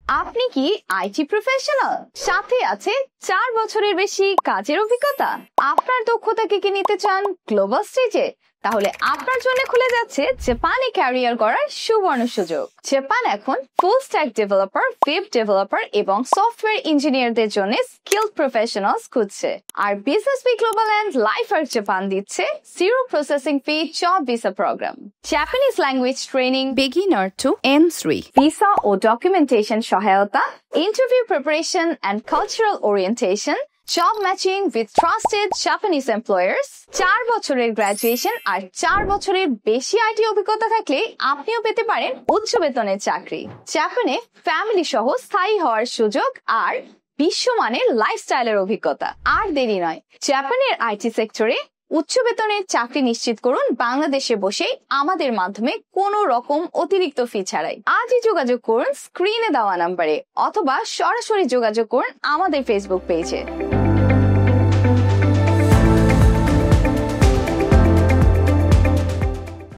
আপনি কি IT professional, সাথে আছে 4 বছরের বেশি কাজের অভিজ্ঞতা? আপনার দক্ষতাকে কি নিতে চান গ্লোবাল স্টেজে? তাহলে আপনার জন্য খুলে যাচ্ছে জাপানে ক্যারিয়ার করার সুবর্ণ সুযোগ। জাপান এখন full stack developer, web developer এবং সফটওয়্যার ইঞ্জিনিয়ারদের জন্য স্কিলড প্রফেশনালস খুঁজছে। আর business week global and life arc Japan দিচ্ছে zero processing fee job visa program, Japanese language training beginner to N3, visa ও ডকুমেন্টেশন সহায়তা, interview preparation and cultural orientation, job matching with trusted Japanese employers. 4 বছরের graduation আর 4 বছরের বেশি IT অভিজ্ঞতা থাকলে আপনিও পেতে পারেন উচ্চ বেতনের চাকরি। জাপানে ফ্যামিলি সহ স্থায়ী হওয়ার সুযোগ আর বিশ্বমানের লাইফস্টাইলের অভিজ্ঞতা। আর দেরি নয়, জাপানের আইটি সেক্টরে উচ্চ বেতনের চাকরি নিশ্চিত করুন বাংলাদেশে বসে আমাদের মাধ্যমে কোনো রকম অতিরিক্ত ফি ছাড়াই। আজই যোগাযোগ করুন স্ক্রিনে দেওয়া নাম্বারে অথবা সরাসরি যোগাযোগ করুন আমাদের ফেসবুক পেজে।